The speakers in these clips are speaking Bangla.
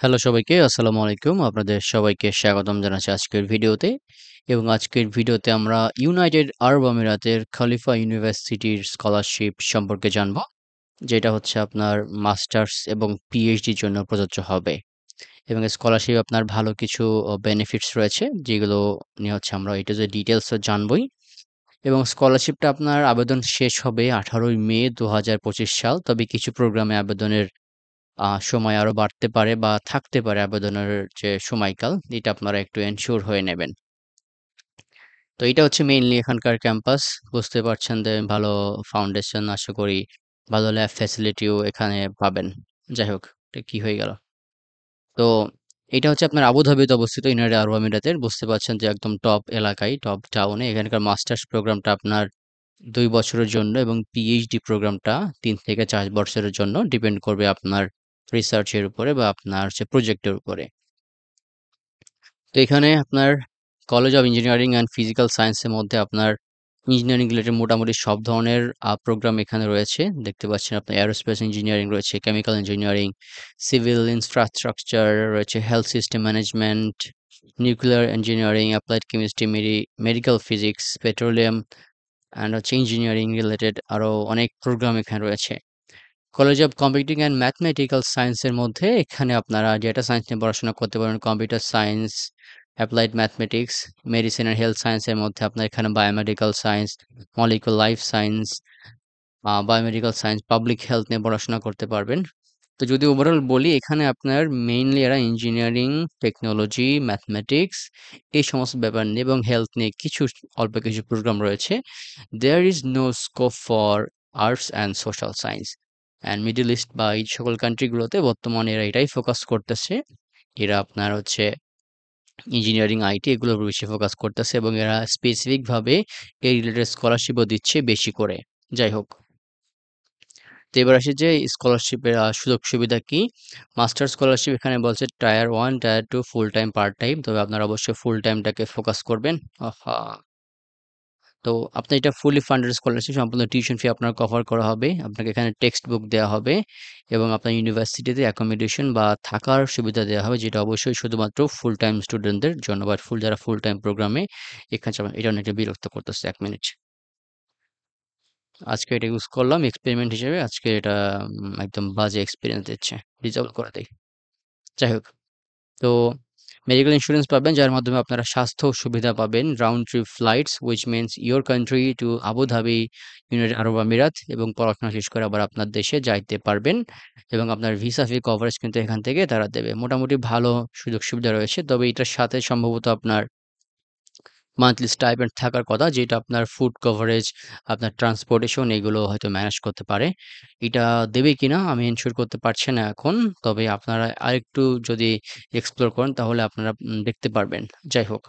হ্যালো সবাইকে, আসসালামু আলাইকুম। আপনাদের সবাইকে স্বাগতম জানাচ্ছি আজকের ভিডিওতে। এবং আজকের ভিডিওতে আমরা ইউনাইটেড আরব আমিরাতের খলিফা ইউনিভার্সিটির স্কলারশিপ সম্পর্কে জানব। যেটা হচ্ছে আপনার মাস্টার্স এবং পিএইচডির জন্য প্রযোজ্য হবে। এবং স্কলারশিপ আপনার ভালো কিছু বেনিফিটস রয়েছে, যেগুলো নিয়ে হচ্ছে আমরা এটা যে ডিটেইলসে জানবই। এবং স্কলারশিপটা আপনার আবেদন শেষ হবে 18ই মে 2025 সাল। তবে কিছু প্রোগ্রামে আবেদনের সময় আরো বাড়তে পারে বা থাকতে পারে আবেদনের যে সময়কাল, এটা আপনারা একটু এনশিওর হয়ে নেবেন। তো এটা হচ্ছে মেইনলি এখানকার ক্যাম্পাস। বুঝতে পারছেন যে ভালো ফাউন্ডেশন আশা করি, ভালো ল্যাব ফ্যাসিলিটিও এখানে পাবেন। যাই হোক, এটা কি হয়ে গেল? তো এটা হচ্ছে আপনার আবুধাবিতে অবস্থিত ইউনাইটেড আরব আমিরাতের। বুঝতে পারছেন যে একদম টপ এলাকায়, টপ টাউনে। এখানকার মাস্টার্স প্রোগ্রামটা আপনার ২ বছরের জন্য এবং পিএইচডি প্রোগ্রামটা ৩ থেকে ৪ বছরের জন্য ডিপেন্ড করবে আপনার রিসার্চের উপরে বা আপনার হচ্ছে প্রজেক্টের উপরে। তো এখানে আপনার college of engineering and physical সায়েন্সের মধ্যে আপনার ইঞ্জিনিয়ারিং রিলেটেড মোটামুটি সব ধরনের প্রোগ্রাম এখানে রয়েছে। দেখতে পাচ্ছেন আপনার এরোস্পেস ইঞ্জিনিয়ারিং রয়েছে, কেমিক্যাল ইঞ্জিনিয়ারিং, সিভিল ইনফ্রাস্ট্রাকচার রয়েছে, health system management, nuclear engineering, applied chemistry, medical physics, petroleum and হচ্ছে ইঞ্জিনিয়ারিং রিলেটেড আরও অনেক প্রোগ্রাম এখানে রয়েছে। College of computing and mathematical সায়েন্সের মধ্যে এখানে আপনারা ডেটা সায়েন্স নিয়ে পড়াশোনা করতে পারেন, computer science, applied mathematics, medicine and health সায়েন্সের মধ্যে আপনার এখানে biomedical science, molecular life science, biomedical science, public health নিয়ে পড়াশোনা করতে পারবেন। তো যদি ওভারঅল বলি, এখানে আপনার মেইনলি এরা ইঞ্জিনিয়ারিং, টেকনোলজি, ম্যাথমেটিক্স এই সমস্ত ব্যাপার নিয়ে এবং হেলথ নিয়ে কিছু অল্প কিছু প্রোগ্রাম রয়েছে। There is no scope for arts and social science and middle east বা এই সকল কান্ট্রিগুলোতে বর্তমানে এরা এটাই ফোকাস করতেছে। এরা আপনার হচ্ছে ইঞ্জিনিয়ারিং, আইটি এগুলোর উপর বেশি ফোকাস করতেছে এবং এরা স্পেসিফিকভাবে এই রিলেটেড স্কলারশিপও দিচ্ছে বেশি করে। যাই হোক, তো এবার আসি যে স্কলারশিপের সুযোগ সুবিধা কি। মাস্টার স্কলারশিপ এখানে বলছে tyre 1, tyre 2, full time, part time. তবে আপনারা অবশ্যই ফুল টাইমটাকে ফোকাস করবেন। আহা! তো আপনি এটা ফুলি ফান্ডেড স্কলারশিপ, সম্পূর্ণ টিউশন ফি আপনার কভার করা হবে। আপনাকে এখানে টেক্সট বুক দেওয়া হবে এবং আপনার ইউনিভার্সিটিতে অ্যাকোমোডেশন বা থাকার সুবিধা দেওয়া হবে, যেটা অবশ্যই শুধুমাত্র ফুল টাইম স্টুডেন্টদের জন্য বা যারা ফুল টাইম প্রোগ্রামে এখানে যাবেন। এটা অনেকটা বিরক্ত করতেছে। ১ মিনিট। আজকে এটা ইউজ করলাম এক্সপেরিমেন্ট হিসেবে। আজকে এটা একদম বাজে এক্সপেরিয়েন্স দিচ্ছে। ডিসেবল করে দেই। যাই হোক, তো মেডিকেল ইন্স্যুরেন্স পাবেন, যার মাধ্যমে আপনারা স্বাস্থ্য সুবিধা পাবেন। Round trip flights which means your country to Abu Dhabi, United Arab আমিরাত, এবং পড়াশোনা শেষ করে আবার আপনার দেশে যাইতে পারবেন। এবং আপনার ভিসা ফি কভারেজ কিন্তু এখান থেকে তারা দেবে। মোটামুটি ভালো সুযোগ সুবিধা রয়েছে। তবে এটার সাথে সম্ভবত আপনার মান্থলি স্টাইপেন্ড থাকার কথা, যেটা আপনার ফুড কভারেজ, আপনার ট্রান্সপোর্টেশন এগুলো হয়তো ম্যানেজ করতে পারে। এটা দেবে কিনা আমি এনশিওর করতে পারছি না এখন। তবে আপনারা আরেকটু যদি এক্সপ্লোর করেন তাহলে আপনারা দেখতে পারবেন। যাই হোক।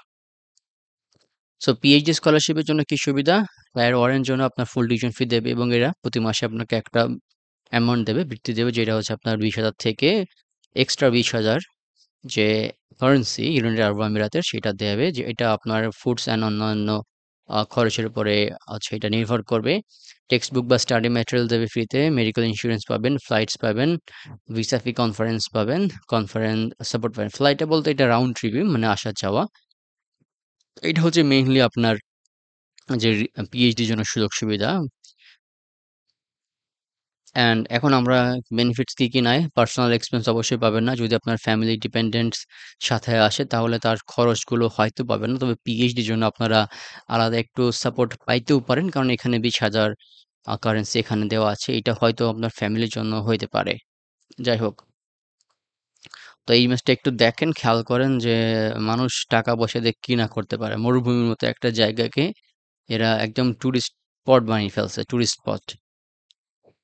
সো পিএইচডি স্কলারশিপের জন্য কি সুবিধা? টায়ার 1 এর জন্য আপনার ফুল টিউশন ফি দেবে এবং এরা প্রতি মাসে আপনাকে একটা অ্যামাউন্ট দেবে, বৃত্তি দেবে, যেটা হচ্ছে আপনার 20,000 থেকে এক্সট্রা 20,000 যে কারেন্সি ইউনাইটেড আরব আমিরাতের, সেটা দেবে, যে এটা আপনার ফুডস অ্যান্ড অন্যান্য খরচের উপরে এটা নির্ভর করবে। টেক্সট বুক বা স্টাডি ম্যাটেরিয়াল দেবে ফ্রিতে, মেডিকেল ইন্স্যুরেন্স পাবেন, ফ্লাইটস পাবেন, ভিসা ফি কনফারেন্স পাবেন, কনফারেন্স সাপোর্ট পাবেন। ফ্লাইটে বলতে এটা রাউন্ড ট্রিপই, মানে আসা যাওয়া। এটা হচ্ছে মেইনলি আপনার যে পিএইচডির জন্য সুযোগ সুবিধা। অ্যান্ড এখন আমরা বেনিফিটস কি, কি নাই। পার্সোনাল এক্সপেন্স অবশ্যই পাবেন না। যদি আপনার ফ্যামিলি ডিপেন্ডেন্টস সাথে আসে তাহলে তার খরচগুলো হয়তো পাবেন না। তবে পিএইচডির জন্য আপনারা আলাদা একটু সাপোর্ট পাইতেও পারেন। কারণ এখানে 20,000 কারেন্সি এখানে দেওয়া আছে। এটা হয়তো আপনার ফ্যামিলির জন্য হইতে পারে। যাই হোক। তো এই জিনিসটা একটু দেখেন, খেয়াল করেন যে মানুষ টাকা-পয়সা দিয়ে কি না করতে পারে। মরুভূমির মতো একটা জায়গাকে এরা একদম টুরিস্ট স্পট বানিয়ে ফেলছে। Tourist spot.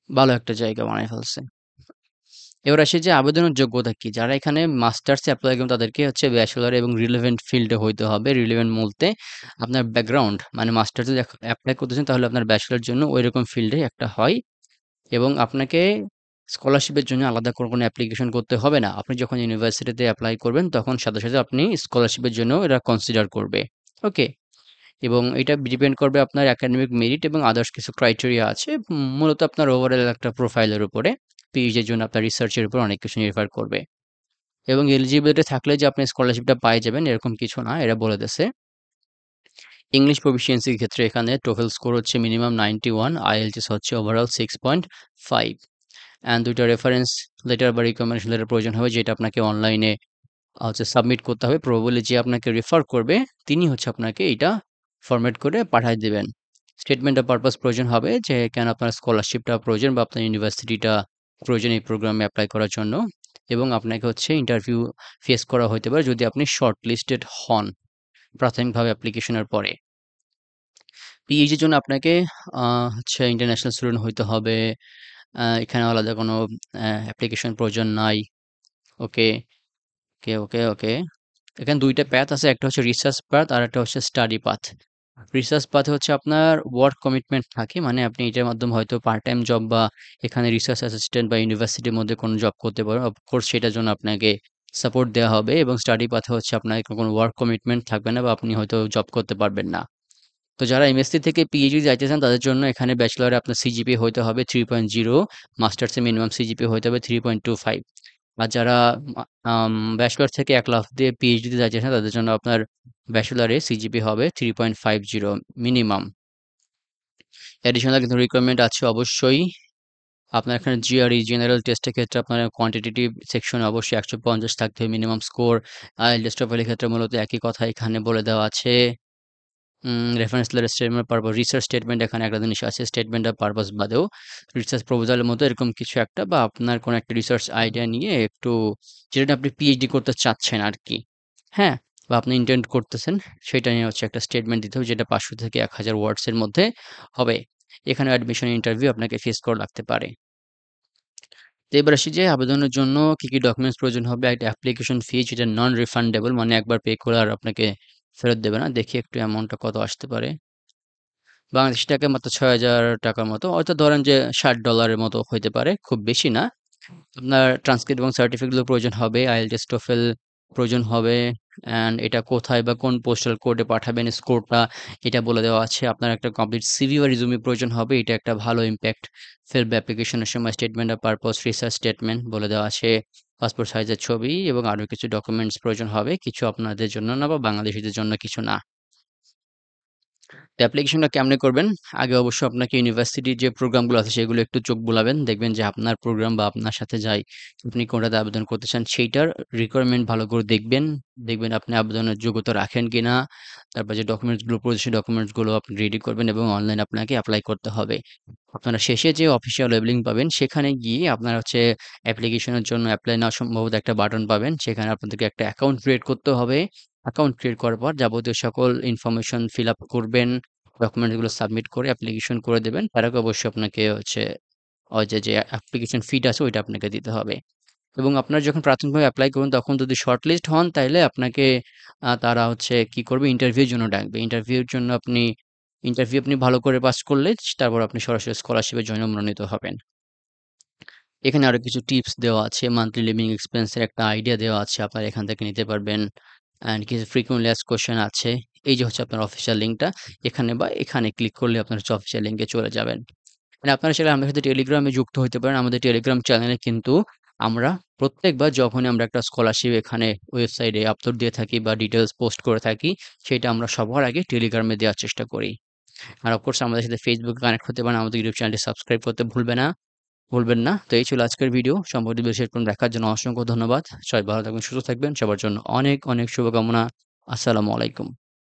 ভালো একটা জায়গা বানায় ফেলছে। এবার আসি যে আবেদনের যোগ্যতা কি? যারা এখানে মাস্টার্সে এপ্লাই করবেন তাদেরকে হচ্ছে ব্যাচেলর এবং রিলেভেন্ট ফিল্ডে হইতে হবে। রিলেভেন্ট বলতে আপনার ব্যাকগ্রাউন্ড, মানে মাস্টার্সে যদি এপ্লাই করতেছেন তাহলে আপনার ব্যাচেলর জন্য ঐরকম ফিল্ডে একটা হয় এবং আপনাকে স্কলারশিপের জন্য আলাদা করে কোনো অ্যাপ্লিকেশন করতে হবে না। আপনি যখন ইউনিভার্সিটিতে এপ্লাই করবেন তখন সাথে, সাথে আপনি স্কলারশিপের জন্য এরা কনসিডার করবে। ওকে? এবং এটা ডিপেন্ড করবে আপনার একাডেমিক মেরিট এবং আদার্স কিছু ক্রাইটেরিয়া আছে। মূলত আপনার ওভারঅল একটা প্রোফাইলের উপরে। পিএইচডির জন্য আপনার রিসার্চের উপর অনেক কিছু নির্ভর করবে। এবং এলিজিবিলিটি থাকলে যে আপনি স্কলারশিপটা পায়ে যাবেন এরকম কিছু না, এরা বলে দিছে। ইংলিশ প্রফিসিয়েন্সির ক্ষেত্রে এখানে টোফেল স্কোর হচ্ছে মিনিমাম 91, আইএলটিএস হচ্ছে ওভারঅল 6.5 অ্যান্ড ২ টা রেফারেন্স লেটার বা রিকমেন্ডেশন লেটার প্রয়োজন হবে, যেটা আপনাকে অনলাইনে হচ্ছে সাবমিট করতে হবে। প্রবাবলি যে আপনাকে রেফার করবে তিনি হচ্ছে আপনাকে এইটা ফরম্যাট করে পাঠায় দিবেন। স্টেটমেন্ট অফ পারপাস প্রয়োজন হবে, যে কেন আপনার স্কলারশিপটা প্রয়োজন বা আপনার ইউনিভার্সিটিটা প্রয়োজন এই প্রোগ্রামে এপ্লাই করার জন্য। এবং আপনাকে হচ্ছে ইন্টারভিউ ফেস করা হইতে পারে যদি আপনি শর্ট লিস্টেড হন প্রাথমিকভাবে অ্যাপ্লিকেশনের পরে। পিএইচডির জন্য আপনাকে হচ্ছে ইন্টারন্যাশনাল স্টুডেন্ট হইতে হবে। এখানে আলাদা কোনো অ্যাপ্লিকেশন প্রয়োজন নাই। ওকে, ওকে, ওকে, ওকে। এখানে ২ টা প্যাথ আছে। একটা হচ্ছে রিসার্চ পাথ আর একটা হচ্ছে স্টাডি পাথ। রিসার্চ পাথে হচ্ছে আপনার ওয়ার্ক কমিটমেন্ট থাকে। মানে আপনি এটার মাধ্যমে হয়তো পার্ট টাইম জব বা এখানে রিসার্চ অ্যাসিস্ট্যান্ট বা ইউনিভার্সিটির মধ্যে কোনো জব করতে পারেন। অফকোর্স সেটার জন্য আপনাকে সাপোর্ট দেয়া হবে এবং স্টাডি পাথে হচ্ছে আপনার কোনো ওয়ার্ক কমিটমেন্ট থাকবে না বা আপনি হয়তো জব করতে পারবেন না। তো যারা এমএসসি থেকে পিএইচডি যাইতে চান তাদের জন্য এখানে ব্যাচেলরে আপনার সিজিপিএ হইতে হবে 3.0, মাস্টার্সে মিনিমাম সিজিপিএ হইতে হবে 3.25। আর যারা ব্যাচেলর থেকে ১ লাফ দিয়ে পিএইচডি তে যাইতে চান তাদের জন্য আপনার ব্যাচেলরে সিজিপিএ হবে 3.50 মিনিমাম। অ্যাডিশনাল কিন্তু রিকোয়ারমেন্ট আছে অবশ্যই। আপনার এখানে জিআরই জেনারেল টেস্টের ক্ষেত্রে আপনার কোয়ান্টিটেটিভ সেকশনে অবশ্যই ১৫০ থাকতে হবে মিনিমাম স্কোর। আইএলটিএস টোফেলের ক্ষেত্রে মূলত একই কথা এখানে বলে দেওয়া আছে। Reference letter statement purpose research statement এখানে একটা জিনিস আছে, স্টেটমেন্ট অফ পারপাস বাদেও রিসার্চ প্রপোজালের মতো এরকম কিছু একটা বা আপনার কোনো একটা রিসার্চ আইডিয়া নিয়ে একটু যেটা আপনি পিএইচডি করতে চাচ্ছেন আর কি, হ্যাঁ, বা আপনি ইন্টেন্ড করতেছেন সেটা নিয়ে হচ্ছে একটা স্টেটমেন্ট দিতে হবে, যেটা ৫০০ থেকে ১,০০০ ওয়ার্ডসের মধ্যে হবে। এখানে অ্যাডমিশন ইন্টারভিউ আপনাকে ফেস করা লাগতে পারে। তো এবার আসি যে আবেদনের জন্য কি ডকুমেন্টস প্রয়োজন হবে। একটা অ্যাপ্লিকেশন ফি যেটা নন রিফান্ডেবল, মানে একবার পে করে আর আপনাকে ফেরত দেবে না। দেখি একটু অ্যামাউন্টটা কত আসতে পারে। বাংলাদেশী টাকায় মাত্র ৳৬,০০০ মতো। হয়তো ধরেন যে $৬০ এর মতো হইতে পারে, খুব বেশি না। আপনার ট্রান্সক্রিপ্ট এবং সার্টিফিকেটগুলো প্রয়োজন হবে। আইএলটিএস, টোফেল প্রয়োজন হবে। অ্যান্ড এটা কোথায় বা কোন পোস্টাল কোডে পাঠাবেন স্কোরটা এটা বলে দেওয়া আছে। আপনার একটা কমপ্লিট সিভি বা রিজুমি প্রয়োজন হবে। এটা একটা ভালো ইমপ্যাক্ট ফেলবে অ্যাপ্লিকেশনের সময়। Statement of purpose, research statement বলে দেওয়া আছে। পাসপোর্ট সাইজের ছবি এবং আরো কিছু ডকুমেন্টস প্রয়োজন হবে। কিছু আপনাদের জন্য না বা বাংলাদেশীদের জন্য কিছু না। তো অ্যাপ্লিকেশনটা কেমনে করবেন? আগে অবশ্যই আপনাকে ইউনিভার্সিটির যে প্রোগ্রামগুলো আছে সেগুলো একটু চোখ বুলাবেন। দেখবেন যে আপনার প্রোগ্রাম বা আপনার সাথে যাই আপনি কোনটাতে আবেদন করতে চান সেইটার রিকোয়ারমেন্ট ভালো করে দেখবেন। দেখবেন আপনি আবেদনের যোগ্যতা রাখেন কিনা। তারপর যে ডকুমেন্টসগুলো প্রয়োজন সেই ডকুমেন্টসগুলো আপনি রেডি করবেন এবং অনলাইন আপনাকে এপ্লাই করতে হবে। আপনারা শেষে যে অফিসিয়াল ওয়েব লিঙ্ক পাবেন সেখানে গিয়ে আপনারা হচ্ছে অ্যাপ্লিকেশনের জন্য এপ্লাই নাও সম্ভবত একটা বাটন পাবেন। সেখানে আপনাদেরকে একটা অ্যাকাউন্ট ক্রিয়েট করতে হবে। অ্যাকাউন্ট ক্রিয়েট করার পর যাবতীয় সকল ইনফরমেশন ফিল আপ করবেন। ডকুমেন্টগুলো সাবমিট করে অ্যাপ্লিকেশন করে দেবেন। তার আগে অবশ্যই আপনাকে হচ্ছে ওই যে অ্যাপ্লিকেশন ফিটা আছে ওইটা আপনাকে দিতে হবে। এবং আপনারা যখন প্রাথমিকভাবে এপ্লাই করবেন তখন যদি শর্টলিস্ট হন তাইলে আপনাকে তারা হচ্ছে কি করবে ইন্টারভিউর জন্য ডাকবে। ইন্টারভিউ আপনি ভালো করে পাস করলে তারপর আপনি সরাসরি স্কলারশিপের জন্য মনোনীত হবেন। এখানে আরো কিছু টিপস দেওয়া আছে। মান্থলি লিভিং এক্সপেন্স এর একটা আইডিয়া দেওয়া আছে। আপনারা এখান থেকে নিতে পারবেন। অ্যান্ড কিছু ফ্রিকুয়েন্টলি আস্কড কোয়েশ্চেন আছে। এই যে হচ্ছে আপনার অফিসিয়াল লিঙ্কটা। এখানে বা এখানে ক্লিক করলে আপনার হচ্ছে অফিসিয়াল লিঙ্কে চলে যাবেন। মানে আপনারা চাইলে আমাদের সাথে টেলিগ্রামে যুক্ত হইতে পারেন। আমাদের টেলিগ্রাম চ্যানেলে কিন্তু আমরা প্রত্যেকবার যখনই আমরা একটা স্কলারশিপ এখানে ওয়েবসাইটে আপলোড দিয়ে থাকি বা ডিটেইলস পোস্ট করে থাকি, সেটা আমরা সবার আগে টেলিগ্রামে দেওয়ার চেষ্টা করি। আর অফ কোর্স আমাদের সাথে ফেসবুকে কানেক্ট হতে পারেন। আমাদের ইউটিউব চ্যানেলটি সাবস্ক্রাইব করতে ভুলবেন না। তো এই ছিল আজকের ভিডিও। সম্পূর্ণ ভিডিও শেষ পর্যন্ত দেখার জন্য অসংখ্য ধন্যবাদ। সবাই ভালো থাকবেন, সুস্থ থাকবেন। সবার জন্য অনেক শুভকামনা। আসসালামু আলাইকুম।